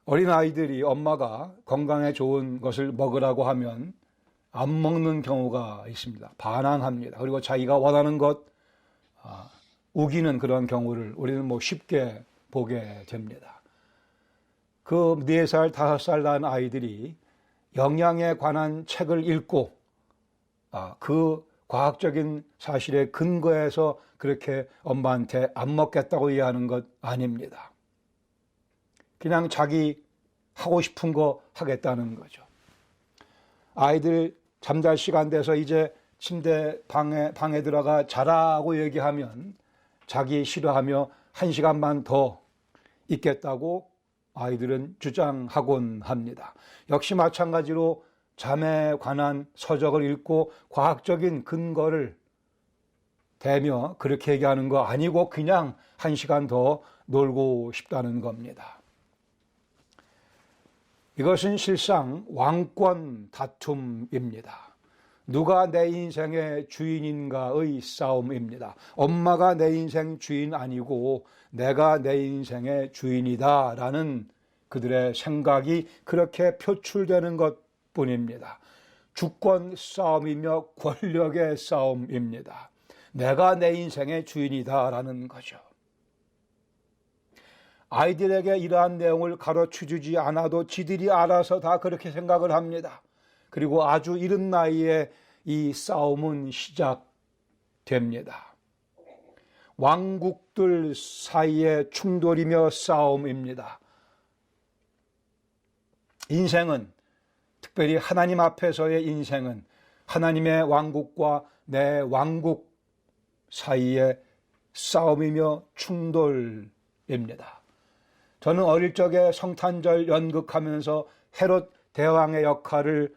어린아이들이 엄마가 건강에 좋은 것을 먹으라고 하면 안 먹는 경우가 있습니다. 반항합니다. 그리고 자기가 원하는 것 우기는 그런 경우를 우리는 쉽게 보게 됩니다. 그 4살, 5살 난 아이들이 영양에 관한 책을 읽고 그 과학적인 사실에 근거해서 그렇게 엄마한테 안 먹겠다고 이해하는 것 아닙니다. 그냥 자기 하고 싶은 거 하겠다는 거죠. 아이들 잠잘 시간 돼서 이제 침대 방에 들어가 자라고 얘기하면 자기 싫어하며 1시간만 더 있겠다고 아이들은 주장하곤 합니다. 역시 마찬가지로 잠에 관한 서적을 읽고 과학적인 근거를 대며 그렇게 얘기하는 거 아니고 그냥 1시간 더 놀고 싶다는 겁니다. 이것은 실상 왕권 다툼입니다. 누가 내 인생의 주인인가의 싸움입니다. 엄마가 내 인생 주인 아니고 내가 내 인생의 주인이다라는 그들의 생각이 그렇게 표출되는 것뿐입니다. 주권 싸움이며 권력의 싸움입니다. 내가 내 인생의 주인이다라는 거죠. 아이들에게 이러한 내용을 가르쳐주지 않아도 지들이 알아서 다 그렇게 생각을 합니다. 그리고 아주 이른 나이에 이 싸움은 시작됩니다. 왕국들 사이의 충돌이며 싸움입니다. 인생은, 특별히 하나님 앞에서의 인생은 하나님의 왕국과 내 왕국 사이의 싸움이며 충돌입니다. 저는 어릴 적에 성탄절 연극하면서 헤롯 대왕의 역할을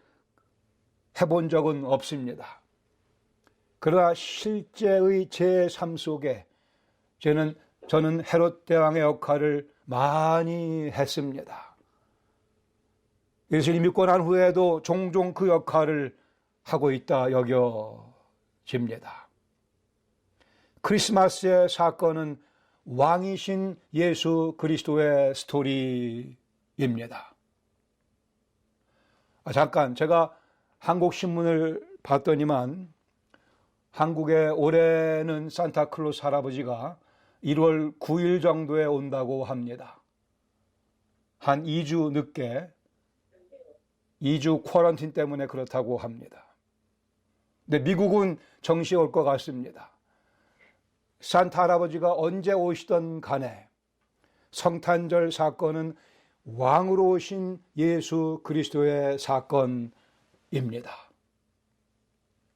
해본 적은 없습니다. 그러나 실제의 제 삶 속에 저는 헤롯 대왕의 역할을 많이 했습니다. 예수님 믿고 난 후에도 종종 그 역할을 하고 있다 여겨집니다. 크리스마스의 사건은 왕이신 예수 그리스도의 스토리입니다. 잠깐 제가 한국 신문을 봤더니만 한국에 올해는 산타클로스 할아버지가 1월 9일 정도에 온다고 합니다. 한 2주 늦게 2주 쿼런틴 때문에 그렇다고 합니다. 근데 미국은 정시에 올 것 같습니다. 산타 할아버지가 언제 오시던 간에 성탄절 사건은 왕으로 오신 예수 그리스도의 사건입니다.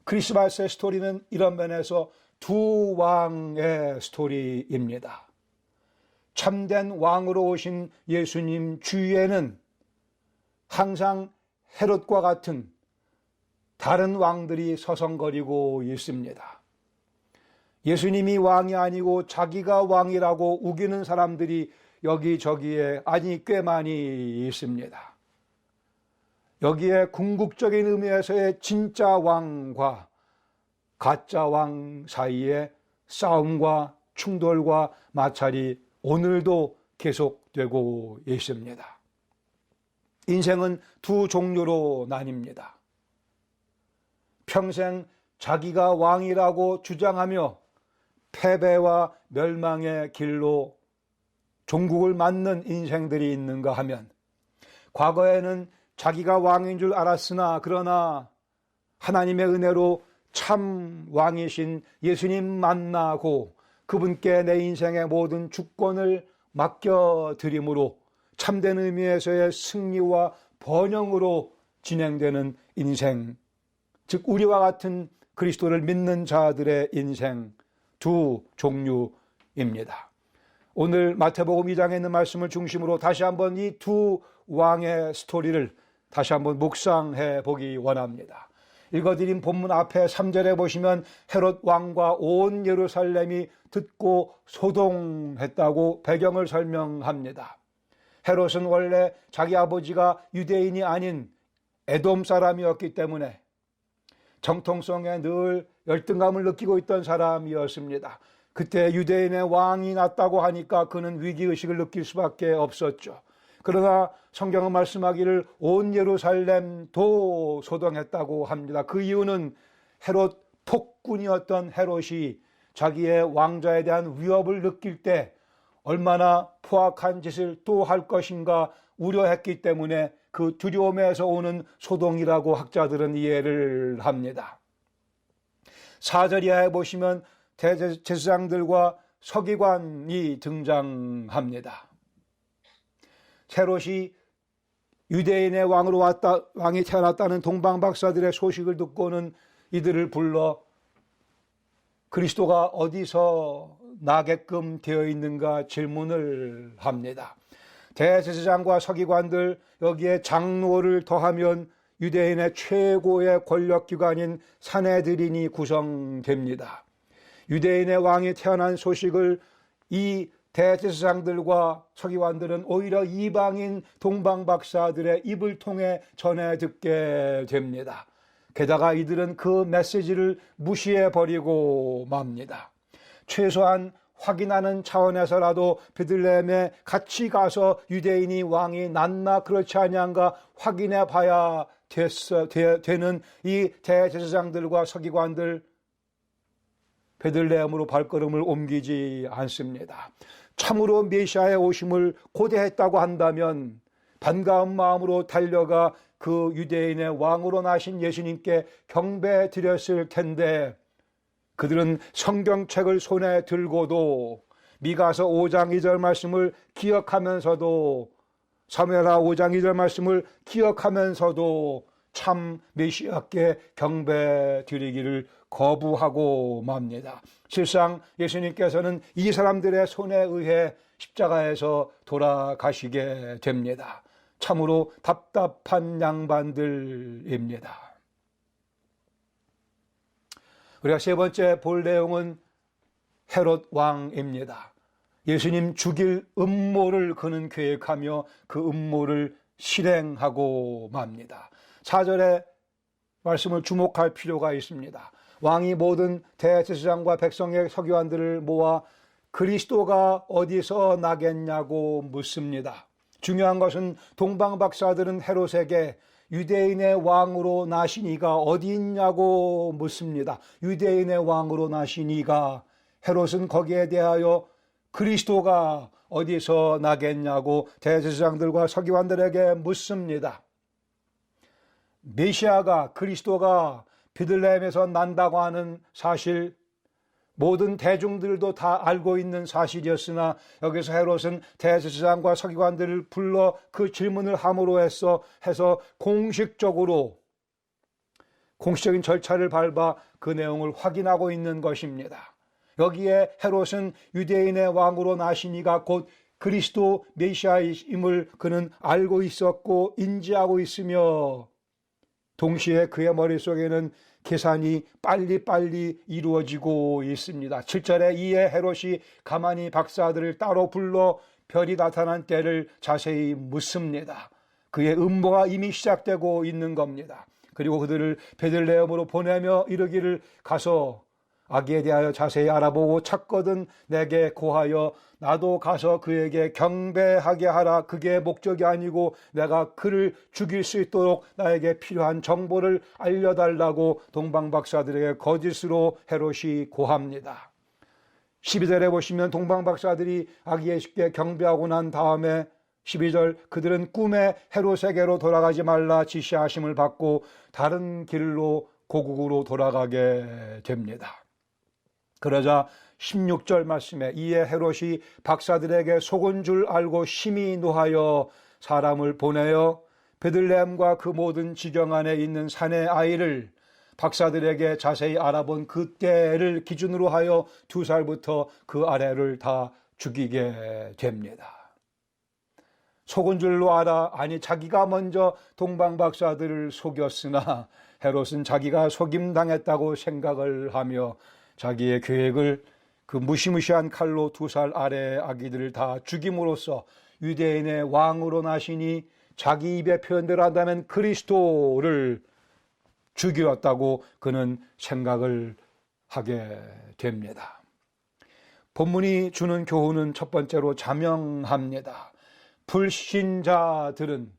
크리스마스의 스토리는 이런 면에서 두 왕의 스토리입니다. 참된 왕으로 오신 예수님 주위에는 항상 헤롯과 같은 다른 왕들이 서성거리고 있습니다. 예수님이 왕이 아니고 자기가 왕이라고 우기는 사람들이 여기저기에 꽤 많이 있습니다. 여기에 궁극적인 의미에서의 진짜 왕과 가짜 왕 사이의 싸움과 충돌과 마찰이 오늘도 계속되고 있습니다. 인생은 두 종류로 나뉩니다. 평생 자기가 왕이라고 주장하며 패배와 멸망의 길로 종국을 맞는 인생들이 있는가 하면, 과거에는 자기가 왕인 줄 알았으나 그러나 하나님의 은혜로 참 왕이신 예수님 만나고 그분께 내 인생의 모든 주권을 맡겨드림으로 참된 의미에서의 승리와 번영으로 진행되는 인생, 즉 우리와 같은 그리스도를 믿는 자들의 인생, 두 종류입니다. 오늘 마태복음 2장에 있는 말씀을 중심으로 다시 한번 이 두 왕의 스토리를 다시 한번 묵상해 보기 원합니다. 읽어드린 본문 앞에 3절에 보시면 헤롯 왕과 온 예루살렘이 듣고 소동했다고 배경을 설명합니다. 헤롯은 원래 자기 아버지가 유대인이 아닌 에돔 사람이었기 때문에 정통성에 늘 열등감을 느끼고 있던 사람이었습니다. 그때 유대인의 왕이 났다고 하니까 그는 위기의식을 느낄 수밖에 없었죠. 그러나 성경은 말씀하기를 온 예루살렘도 소동했다고 합니다. 그 이유는 헤롯 폭군이었던 헤롯이 자기의 왕좌에 대한 위협을 느낄 때 얼마나 포악한 짓을 또 할 것인가 우려했기 때문에 그 두려움에서 오는 소동이라고 학자들은 이해를 합니다. 4절 이하에 보시면 대제사장들과 서기관이 등장합니다. 헤롯이 유대인의 왕이 태어났다는 동방박사들의 소식을 듣고는 이들을 불러 그리스도가 어디서 나게끔 되어 있는가 질문을 합니다. 대제사장과 서기관들, 여기에 장로를 더하면 유대인의 최고의 권력기관인 산헤드린이 구성됩니다. 유대인의 왕이 태어난 소식을 이 대제사장들과 서기관들은 오히려 이방인 동방박사들의 입을 통해 전해 듣게 됩니다. 게다가 이들은 그 메시지를 무시해버리고 맙니다. 최소한 확인하는 차원에서라도 베들레헴에 같이 가서 유대인이 왕이 났나 그렇지 아니한가 확인해 봐야 되는 이 대제사장들과 서기관들, 베들레헴으로 발걸음을 옮기지 않습니다. 참으로 메시아의 오심을 고대했다고 한다면 반가운 마음으로 달려가 그 유대인의 왕으로 나신 예수님께 경배 드렸을 텐데 그들은 성경책을 손에 들고도 미가서 5장 2절 말씀을 기억하면서도 사무엘하 5장 2절 말씀을 기억하면서도 참 메시아께 경배 드리기를 거부하고 맙니다. 실상 예수님께서는 이 사람들의 손에 의해 십자가에서 돌아가시게 됩니다. 참으로 답답한 양반들입니다. 우리가 세 번째 볼 내용은 헤롯 왕입니다. 예수님 죽일 음모를 그는 계획하며 그 음모를 실행하고 맙니다. 4절의 말씀을 주목할 필요가 있습니다. 왕이 모든 대제사장과 백성의 서기관들을 모아 그리스도가 어디서 나겠냐고 묻습니다. 중요한 것은 동방박사들은 헤롯에게 유대인의 왕으로 나신 이가 어디 있냐고 묻습니다. 유대인의 왕으로 나신 이가, 헤롯은 거기에 대하여 그리스도가 어디서 나겠냐고 대제사장들과 서기관들에게 묻습니다. 메시아가, 그리스도가 베들레헴에서 난다고 하는 사실, 모든 대중들도 다 알고 있는 사실이었으나 여기서 헤롯은 대제사장과 서기관들을 불러 그 질문을 함으로 해서 공식적인 절차를 밟아 그 내용을 확인하고 있는 것입니다. 여기에 헤롯은 유대인의 왕으로 나신 이가 곧 그리스도 메시아임을 그는 알고 있었고 인지하고 있으며 동시에 그의 머릿속에는 계산이 빨리빨리 이루어지고 있습니다. 7절에 이에 헤롯이 가만히 박사들을 따로 불러 별이 나타난 때를 자세히 묻습니다. 그의 음모가 이미 시작되고 있는 겁니다. 그리고 그들을 베들레헴으로 보내며 이르기를 가서 아기에 대하여 자세히 알아보고 찾거든 내게 고하여 나도 가서 그에게 경배하게 하라. 그게 목적이 아니고 내가 그를 죽일 수 있도록 나에게 필요한 정보를 알려달라고 동방박사들에게 거짓으로 헤롯이 고합니다. 12절에 보시면 동방박사들이 아기 예수께 경배하고 난 다음에 12절 그들은 꿈에 헤롯에게로 돌아가지 말라 지시하심을 받고 다른 길로 고국으로 돌아가게 됩니다. 그러자 16절 말씀에 이에 헤롯이 박사들에게 속은 줄 알고 심히 노하여 사람을 보내어 베들레헴과 그 모든 지경 안에 있는 산의 아이를 박사들에게 자세히 알아본 그때를 기준으로 하여 2살부터 그 아래를 다 죽이게 됩니다. 속은 줄로 알아 아니 자기가 먼저 동방박사들을 속였으나 헤롯은 자기가 속임당했다고 생각을 하며 자기의 계획을 그 무시무시한 칼로 2살 아래의 아기들을 다 죽임으로써 유대인의 왕으로 나시니 자기 입에 표현대로 한다면 그리스도를 죽였다고 그는 생각을 하게 됩니다. 본문이 주는 교훈은 첫 번째로 자명합니다. 불신자들은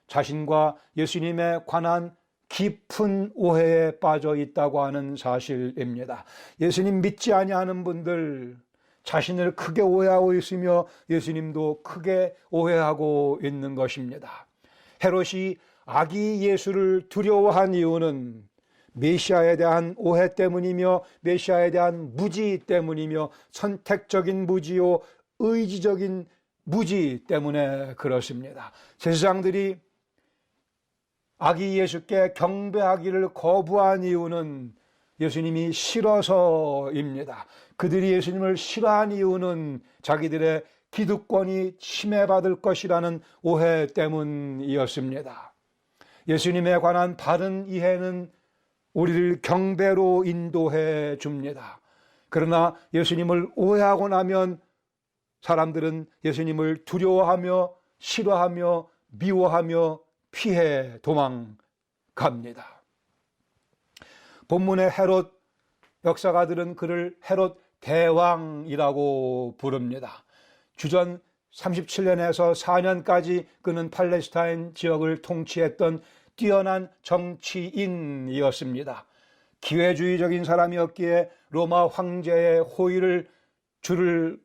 자신과 예수님에 관한 깊은 오해에 빠져 있다고 하는 사실입니다. 예수님 믿지 아니하는 분들, 자신을 크게 오해하고 있으며 예수님도 크게 오해하고 있는 것입니다. 헤롯이 아기 예수를 두려워한 이유는 메시아에 대한 오해 때문이며 메시아에 대한 무지 때문이며 선택적인 무지요 의지적인 무지 때문에 그렇습니다. 제사장들이 아기 예수께 경배하기를 거부한 이유는 예수님이 싫어서입니다. 그들이 예수님을 싫어한 이유는 자기들의 기득권이 침해받을 것이라는 오해 때문이었습니다. 예수님에 관한 바른 이해는 우리를 경배로 인도해 줍니다. 그러나 예수님을 오해하고 나면 사람들은 예수님을 두려워하며 싫어하며 미워하며 피해 도망갑니다. 본문의 헤롯, 역사가들은 그를 헤롯 대왕이라고 부릅니다. 주전 37년에서 4년까지 그는 팔레스타인 지역을 통치했던 뛰어난 정치인이었습니다. 기회주의적인 사람이었기에 로마 황제의 줄을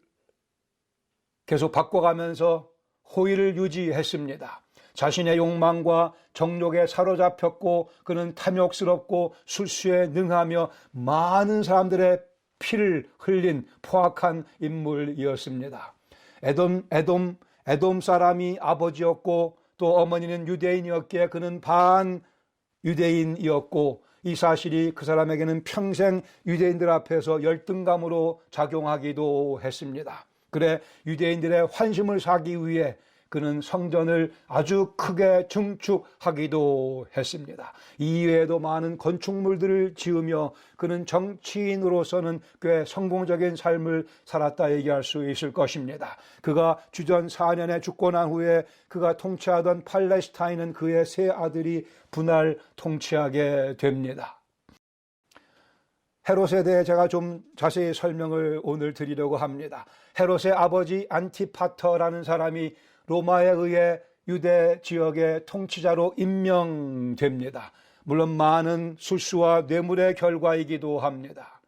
계속 바꿔가면서 호의를 유지했습니다. 자신의 욕망과 정욕에 사로잡혔고 그는 탐욕스럽고 술수에 능하며 많은 사람들의 피를 흘린 포악한 인물이었습니다. 에돔 사람이 아버지였고 또 어머니는 유대인이었기에 그는 반 유대인이었고 이 사실이 그 사람에게는 평생 유대인들 앞에서 열등감으로 작용하기도 했습니다. 그래 유대인들의 환심을 사기 위해 그는 성전을 아주 크게 증축하기도 했습니다. 이외에도 많은 건축물들을 지으며 그는 정치인으로서는 꽤 성공적인 삶을 살았다 얘기할 수 있을 것입니다. 그가 주전 4년에 죽고 난 후에 그가 통치하던 팔레스타인은 그의 세 아들이 분할 통치하게 됩니다. 헤롯에 대해 제가 좀 자세히 설명을 오늘 드리려고 합니다. 헤롯의 아버지 안티파터라는 사람이 로마에 의해 유대 지역의 통치자로 임명됩니다. 물론 많은 술수와 뇌물의 결과이기도 합니다.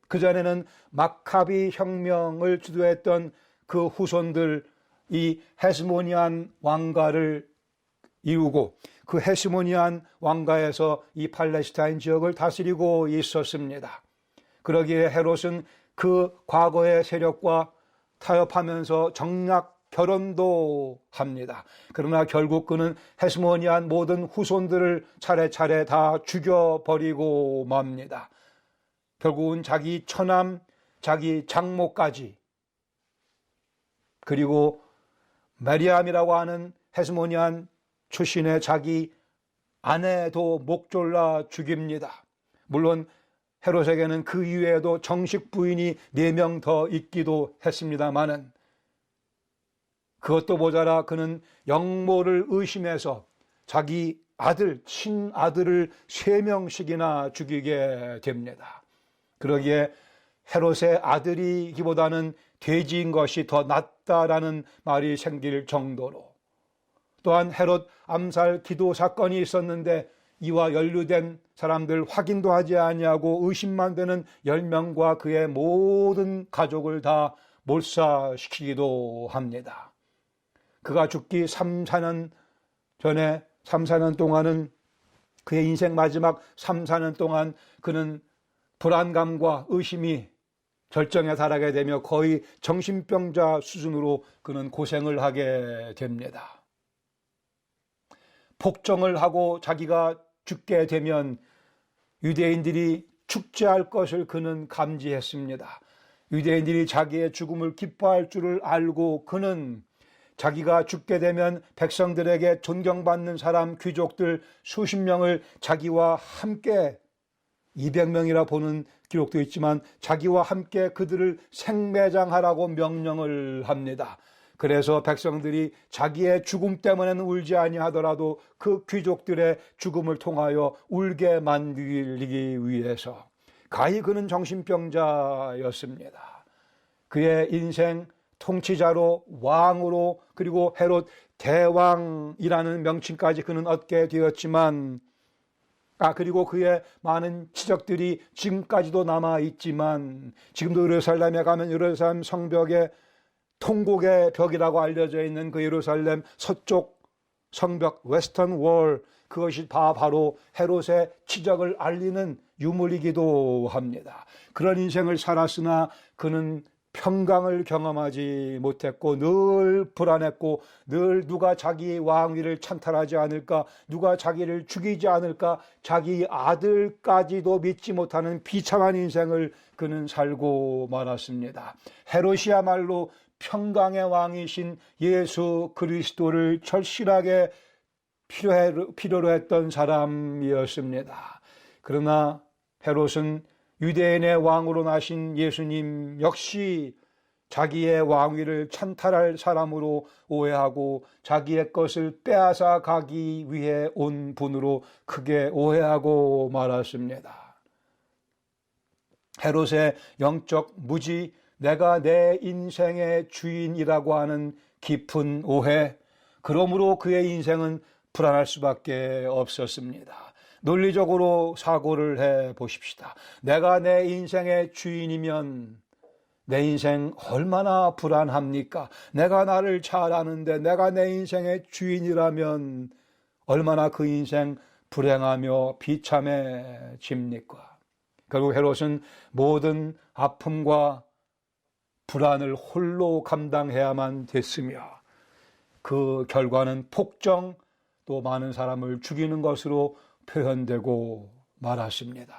그전에는 마카비 혁명을 주도했던 그 후손들, 이 헤스모니안 왕가를 이루고 그 헤스모니안 왕가에서 이 팔레스타인 지역을 다스리고 있었습니다. 그러기에 헤롯은 그 과거의 세력과 타협하면서 정략 결혼도 합니다. 그러나 결국 그는 헤스모니안 모든 후손들을 차례차례 다 죽여버리고 맙니다. 결국은 자기 처남, 자기 장모까지, 그리고 메리암이라고 하는 헤스모니안 출신의 자기 아내도 목 졸라 죽입니다. 물론 헤롯에게는 그 이외에도 정식 부인이 4명 더 있기도 했습니다마는 그것도 모자라 그는 영모를 의심해서 자기 아들, 친아들을 3명씩이나 죽이게 됩니다. 그러기에 헤롯의 아들이기보다는 돼지인 것이 더 낫다라는 말이 생길 정도로, 또한 헤롯 암살 기도 사건이 있었는데 이와 연루된 사람들 확인도 하지 아니하고 의심만 되는 10명과 그의 모든 가족을 다 몰살시키기도 합니다. 그가 죽기 3-4년 동안은 그의 인생 마지막 3-4년 동안 그는 불안감과 의심이 절정에 달하게 되며 거의 정신병자 수준으로 그는 고생을 하게 됩니다. 복종을 하고 자기가 죽게 되면 유대인들이 축제할 것을 그는 감지했습니다. 유대인들이 자기의 죽음을 기뻐할 줄을 알고 그는 자기가 죽게 되면 백성들에게 존경받는 사람, 귀족들 수십 명을 자기와 함께 200명이라 보는 기록도 있지만 자기와 함께 그들을 생매장하라고 명령을 합니다. 그래서 백성들이 자기의 죽음 때문에는 울지 아니하더라도 그 귀족들의 죽음을 통하여 울게 만들기 위해서, 가히 그는 정신병자였습니다. 그의 인생 통치자로, 왕으로, 그리고 헤롯 대왕이라는 명칭까지 그는 얻게 되었지만, 그리고 그의 많은 치적들이 지금까지도 남아있지만, 지금도 예루살렘에 가면 예루살렘 성벽에 통곡의 벽이라고 알려져 있는 그 예루살렘 서쪽 성벽 웨스턴 월, 그것이 바로 헤롯의 치적을 알리는 유물이기도 합니다. 그런 인생을 살았으나 그는 평강을 경험하지 못했고 늘 불안했고, 늘 누가 자기 왕위를 찬탈하지 않을까, 누가 자기를 죽이지 않을까, 자기 아들까지도 믿지 못하는 비참한 인생을 그는 살고 말았습니다. 헤롯이야말로 평강의 왕이신 예수 그리스도를 절실하게 필요로 했던 사람이었습니다. 그러나 헤롯은 유대인의 왕으로 나신 예수님 역시 자기의 왕위를 찬탈할 사람으로 오해하고 자기의 것을 빼앗아 가기 위해 온 분으로 크게 오해하고 말았습니다. 헤롯의 영적 무지, 내가 내 인생의 주인이라고 하는 깊은 오해, 그러므로 그의 인생은 불안할 수밖에 없었습니다. 논리적으로 사고를 해 보십시다. 내가 내 인생의 주인이면 내 인생 얼마나 불안합니까? 내가 나를 잘 아는데 내가 내 인생의 주인이라면 얼마나 그 인생 불행하며 비참해집니까? 결국 헤롯은 모든 아픔과 불안을 홀로 감당해야만 됐으며 그 결과는 폭정, 또 많은 사람을 죽이는 것으로 표현되고 말았습니다.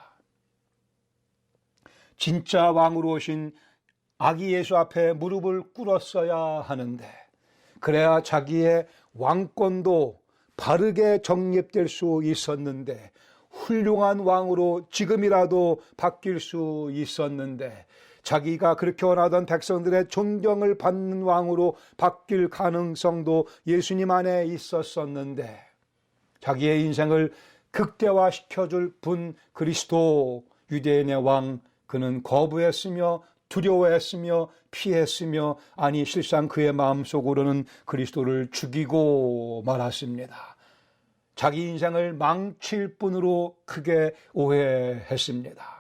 진짜 왕으로 오신 아기 예수 앞에 무릎을 꿇었어야 하는데, 그래야 자기의 왕권도 바르게 정립될 수 있었는데, 훌륭한 왕으로 지금이라도 바뀔 수 있었는데, 자기가 그렇게 원하던 백성들의 존경을 받는 왕으로 바뀔 가능성도 예수님 안에 있었었는데, 자기의 인생을 극대화시켜줄 분 그리스도, 유대인의 왕, 그는 거부했으며 두려워했으며 피했으며, 아니 실상 그의 마음속으로는 그리스도를 죽이고 말았습니다. 자기 인생을 망칠 뿐으로 크게 오해했습니다.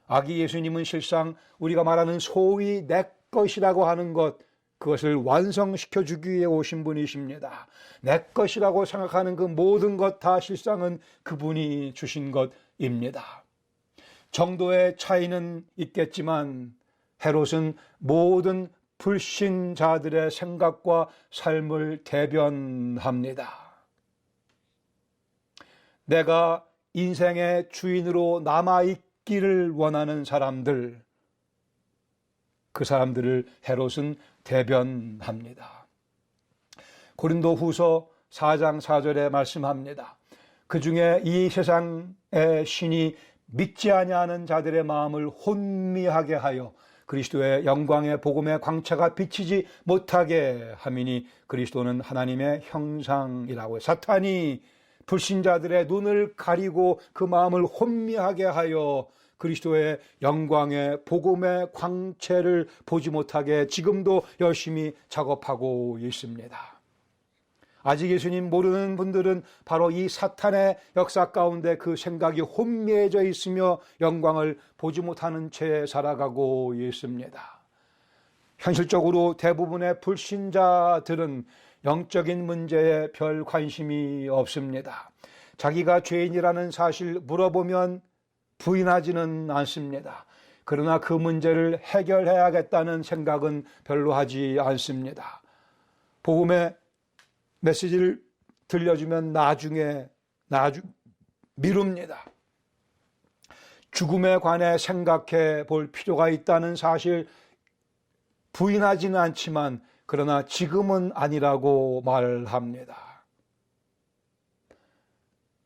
아기 예수님은 실상 우리가 말하는 소위 내 것이라고 하는 것, 그것을 완성시켜 주기 위해 오신 분이십니다. 내 것이라고 생각하는 그 모든 것 다 실상은 그분이 주신 것입니다. 정도의 차이는 있겠지만 헤롯은 모든 불신자들의 생각과 삶을 대변합니다. 내가 인생의 주인으로 남아있기를 원하는 사람들, 그 사람들을 헤롯은 대변합니다. 고린도 후서 4장 4절에 말씀합니다. 그 중에 이 세상의 신이 믿지 아니하는 자들의 마음을 혼미하게 하여 그리스도의 영광의 복음의 광채가 비치지 못하게 함이니, 그리스도는 하나님의 형상이라고 해요. 사탄이 불신자들의 눈을 가리고 그 마음을 혼미하게 하여 그리스도의 영광의 복음의 광채를 보지 못하게 지금도 열심히 작업하고 있습니다. 아직 예수님 모르는 분들은 바로 이 사탄의 역사 가운데 그 생각이 혼미해져 있으며 영광을 보지 못하는 채 살아가고 있습니다. 현실적으로 대부분의 불신자들은 영적인 문제에 별 관심이 없습니다. 자기가 죄인이라는 사실 물어보면 부인하지는 않습니다. 그러나 그 문제를 해결해야겠다는 생각은 별로 하지 않습니다. 복음의 메시지를 들려주면 나중에 미룹니다. 죽음에 관해 생각해 볼 필요가 있다는 사실 부인하지는 않지만, 그러나 지금은 아니라고 말합니다.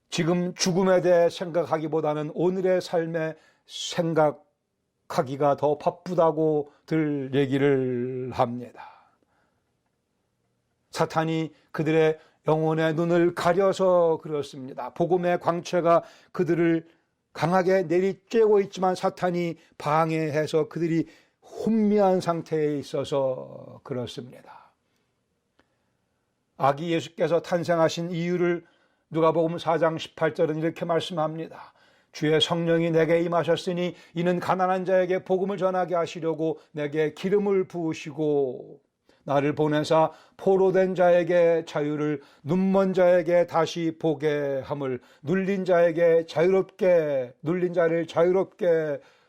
지금 죽음에 대해 생각하기보다는 오늘의 삶에 생각하기가 더 바쁘다고들 얘기를 합니다. 사탄이 그들의 영혼의 눈을 가려서 그렇습니다. 복음의 광채가 그들을 강하게 내리쬐고 있지만 사탄이 방해해서 그들이 혼미한 상태에 있어서 그렇습니다. 아기 예수께서 탄생하신 이유를 누가복음 4장 18절은 이렇게 말씀합니다. 주의 성령이 내게 임하셨으니 이는 가난한 자에게 복음을 전하게 하시려고 내게 기름을 부으시고 나를 보내사 포로된 자에게 자유를, 눈먼 자에게 다시 보게 함을, 눌린 자를 자유롭게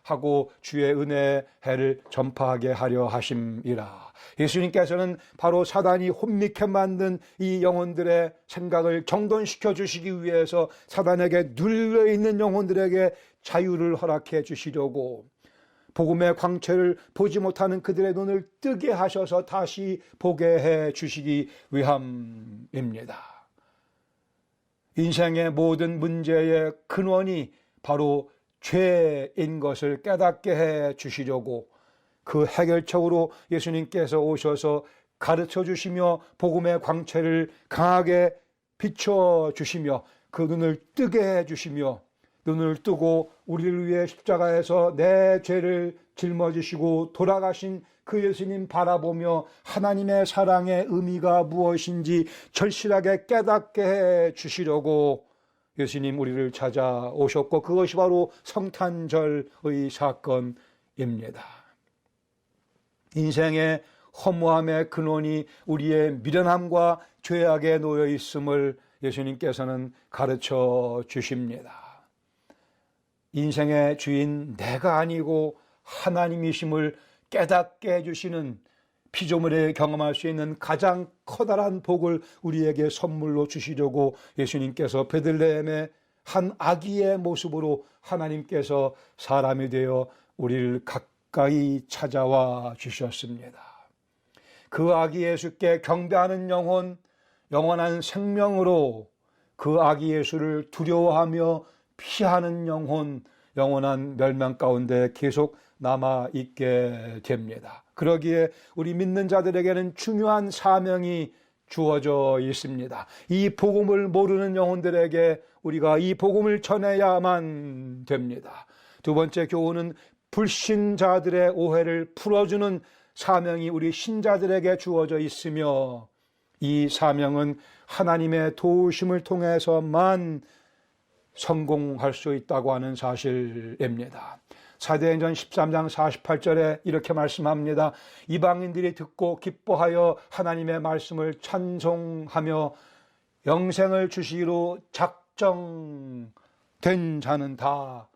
하고 주의 은혜의 해를 전파하게 하려 하심이라. 예수님께서는 바로 사단이 혼미케 만든 이 영혼들의 생각을 정돈시켜 주시기 위해서 사단에게 눌려있는 영혼들에게 자유를 허락해 주시려고 복음의 광채를 보지 못하는 그들의 눈을 뜨게 하셔서 다시 보게 해 주시기 위함입니다. 인생의 모든 문제의 근원이 바로 죄인 것을 깨닫게 해 주시려고 그 해결책으로 예수님께서 오셔서 가르쳐 주시며 복음의 광채를 강하게 비춰 주시며 그 눈을 뜨게 해 주시며 눈을 뜨고 우리를 위해 십자가에서 내 죄를 짊어지시고 돌아가신 그 예수님 바라보며 하나님의 사랑의 의미가 무엇인지 절실하게 깨닫게 해 주시려고 예수님 우리를 찾아오셨고 그것이 바로 성탄절의 사건입니다. 인생의 허무함의 근원이 우리의 미련함과 죄악에 놓여 있음을 예수님께서는 가르쳐 주십니다. 인생의 주인 내가 아니고 하나님이심을 깨닫게 해주시는 피조물에 경험할 수 있는 가장 커다란 복을 우리에게 선물로 주시려고 예수님께서 베들레헴의 한 아기의 모습으로 하나님께서 사람이 되어 우리를 가까이 찾아와 주셨습니다. 그 아기 예수께 경배하는 영혼, 영원한 생명으로 그 아기 예수를 두려워하며 피하는 영혼, 영원한 멸망 가운데 계속 남아있게 됩니다. 그러기에 우리 믿는 자들에게는 중요한 사명이 주어져 있습니다. 이 복음을 모르는 영혼들에게 우리가 이 복음을 전해야만 됩니다. 두 번째 교훈은 불신자들의 오해를 풀어주는 사명이 우리 신자들에게 주어져 있으며 이 사명은 하나님의 도우심을 통해서만 성공할 수 있다고 하는 사실입니다. 사도행전 13장 48절에 이렇게 말씀합니다. 이방인들이 듣고 기뻐하여 하나님의 말씀을 찬송하며 영생을 주시기로 작정된 자는 다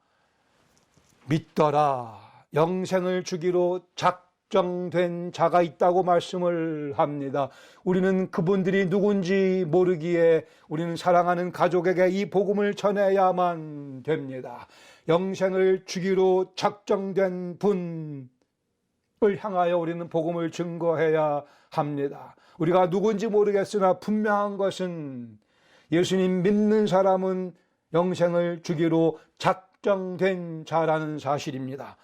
믿더라. 영생을 주기로 작정된 자가 있다고 말씀을 합니다. 우리는 그분들이 누군지 모르기에 우리는 사랑하는 가족에게 이 복음을 전해야만 됩니다. 영생을 주기로 작정된 분을 향하여 우리는 복음을 증거해야 합니다. 우리가 누군지 모르겠으나 분명한 것은 예수님 믿는 사람은 영생을 주기로 작정된 자라는 사실입니다.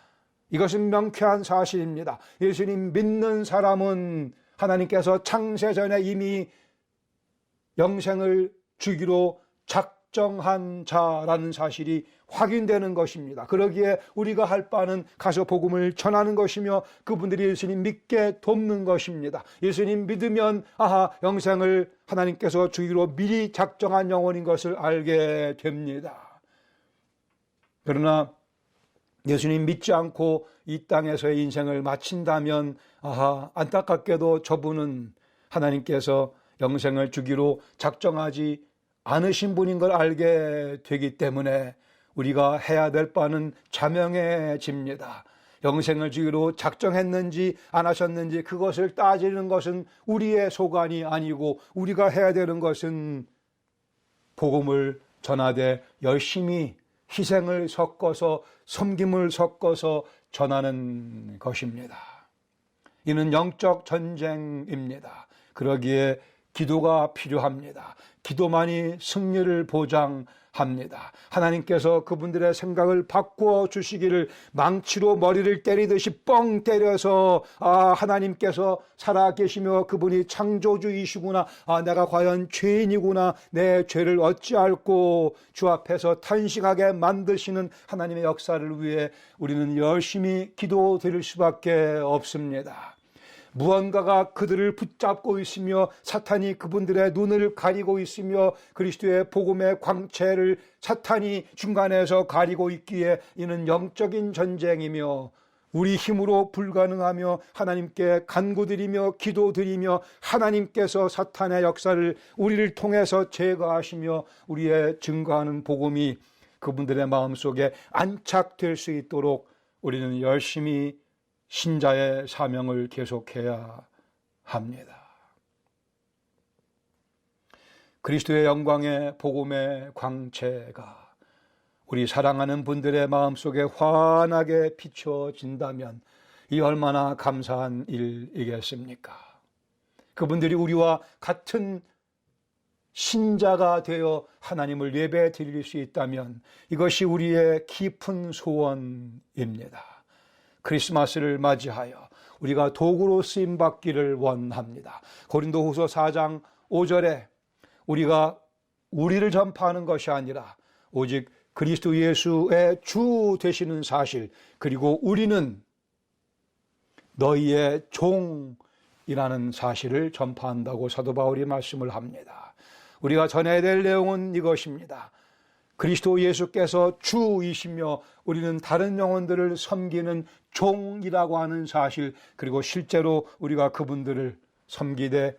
이것은 명쾌한 사실입니다. 예수님 믿는 사람은 하나님께서 창세전에 이미 영생을 주기로 작정한 자라는 사실이 확인되는 것입니다. 그러기에 우리가 할 바는 가서 복음을 전하는 것이며 그분들이 예수님 믿게 돕는 것입니다. 예수님 믿으면 영생을 하나님께서 주기로 미리 작정한 영혼인 것을 알게 됩니다. 그러나 예수님 믿지 않고 이 땅에서의 인생을 마친다면 안타깝게도 저분은 하나님께서 영생을 주기로 작정하지 않으신 분인 걸 알게 되기 때문에 우리가 해야 될 바는 자명해집니다. 영생을 주기로 작정했는지 안 하셨는지 그것을 따지는 것은 우리의 소관이 아니고 우리가 해야 되는 것은 복음을 전하되 열심히 희생을 섞어서 섬김을 섞어서 전하는 것입니다. 이는 영적 전쟁입니다. 그러기에 기도가 필요합니다. 기도만이 승리를 보장합니다. 하나님께서 그분들의 생각을 바꾸어 주시기를 망치로 머리를 때리듯이 뻥 때려서 하나님께서 살아계시며 그분이 창조주이시구나, 내가 과연 죄인이구나, 내 죄를 어찌할꼬 주 앞에서 탄식하게 만드시는 하나님의 역사를 위해 우리는 열심히 기도드릴 수밖에 없습니다. 무언가가 그들을 붙잡고 있으며 사탄이 그분들의 눈을 가리고 있으며 그리스도의 복음의 광채를 사탄이 중간에서 가리고 있기에 이는 영적인 전쟁이며 우리 힘으로 불가능하며 하나님께 간구드리며 기도드리며 하나님께서 사탄의 역사를 우리를 통해서 제거하시며 우리의 증거하는 복음이 그분들의 마음속에 안착될 수 있도록 우리는 열심히 신자의 사명을 계속해야 합니다. 그리스도의 영광의 복음의 광채가 우리 사랑하는 분들의 마음속에 환하게 비춰진다면 이 얼마나 감사한 일이겠습니까? 그분들이 우리와 같은 신자가 되어 하나님을 예배 드릴 수 있다면 이것이 우리의 깊은 소원입니다. 크리스마스를 맞이하여 우리가 도구로 쓰임받기를 원합니다. 고린도후서 4장 5절에 우리가 우리를 전파하는 것이 아니라 오직 그리스도 예수의 주 되시는 사실, 그리고 우리는 너희의 종이라는 사실을 전파한다고 사도 바울이 말씀을 합니다. 우리가 전해야 될 내용은 이것입니다. 그리스도 예수께서 주이시며 우리는 다른 영혼들을 섬기는 종이라고 하는 사실, 그리고 실제로 우리가 그분들을 섬기되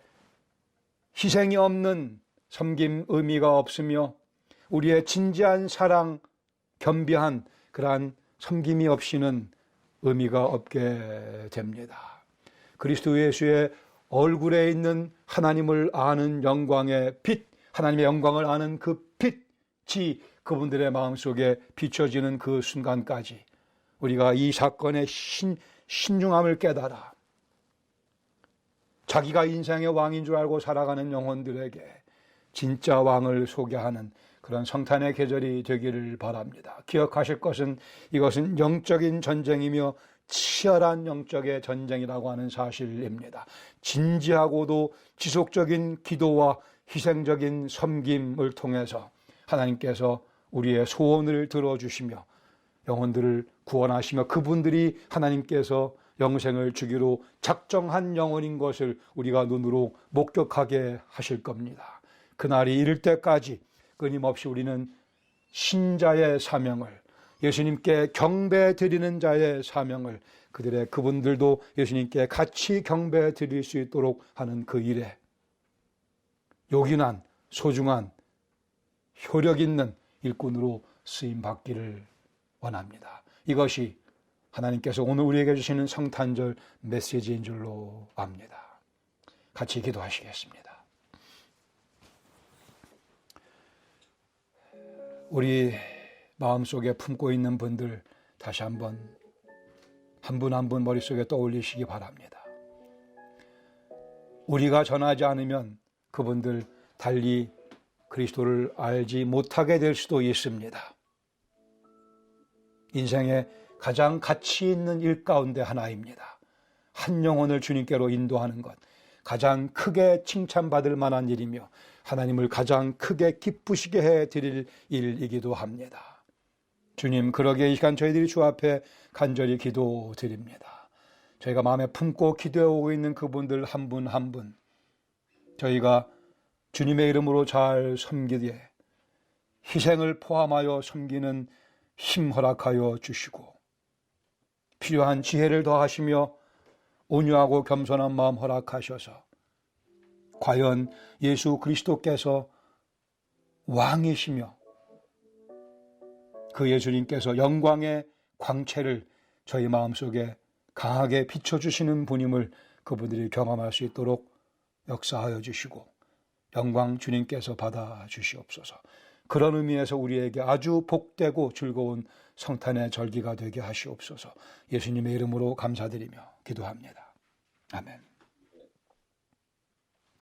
희생이 없는 섬김 의미가 없으며 우리의 진지한 사랑, 겸비한 그러한 섬김이 없이는 의미가 없게 됩니다. 그리스도 예수의 얼굴에 있는 하나님을 아는 영광의 빛, 하나님의 영광을 아는 그 빛이 그분들의 마음속에 비춰지는 그 순간까지 우리가 이 사건의 신중함을 깨달아 자기가 인생의 왕인 줄 알고 살아가는 영혼들에게 진짜 왕을 소개하는 그런 성탄의 계절이 되기를 바랍니다. 기억하실 것은 이것은 영적인 전쟁이며 치열한 영적의 전쟁이라고 하는 사실입니다. 진지하고도 지속적인 기도와 희생적인 섬김을 통해서 하나님께서 우리의 소원을 들어주시며 영혼들을 구원하시며 그분들이 하나님께서 영생을 주기로 작정한 영혼인 것을 우리가 눈으로 목격하게 하실 겁니다. 그날이 이를 때까지 끊임없이 우리는 신자의 사명을, 예수님께 경배 드리는 자의 사명을, 그분들도 예수님께 같이 경배 드릴 수 있도록 하는 그 일에 요긴한, 소중한, 효력 있는 일꾼으로 쓰임받기를 원합니다. 이것이 하나님께서 오늘 우리에게 주시는 성탄절 메시지인 줄로 압니다. 같이 기도하시겠습니다. 우리 마음속에 품고 있는 분들 다시 한번 한 분 한 분 머릿속에 떠올리시기 바랍니다. 우리가 전하지 않으면 그분들 달리 그리스도를 알지 못하게 될 수도 있습니다. 인생의 가장 가치 있는 일 가운데 하나입니다. 한 영혼을 주님께로 인도하는 것, 가장 크게 칭찬받을 만한 일이며 하나님을 가장 크게 기쁘시게 해드릴 일이기도 합니다. 주님, 그러기에 이 시간 저희들이 주 앞에 간절히 기도드립니다. 저희가 마음에 품고 기도해오고 있는 그분들 한 분 한 분, 저희가 주님의 이름으로 잘 섬기되 희생을 포함하여 섬기는 힘 허락하여 주시고 필요한 지혜를 더하시며 온유하고 겸손한 마음 허락하셔서 과연 예수 그리스도께서 왕이시며 그 예수님께서 영광의 광채를 저희 마음속에 강하게 비춰주시는 분임을 그분들이 경험할 수 있도록 역사하여 주시고 영광 주님께서 받아주시옵소서. 그런 의미에서 우리에게 아주 복되고 즐거운 성탄의 절기가 되게 하시옵소서. 예수님의 이름으로 감사드리며 기도합니다. 아멘.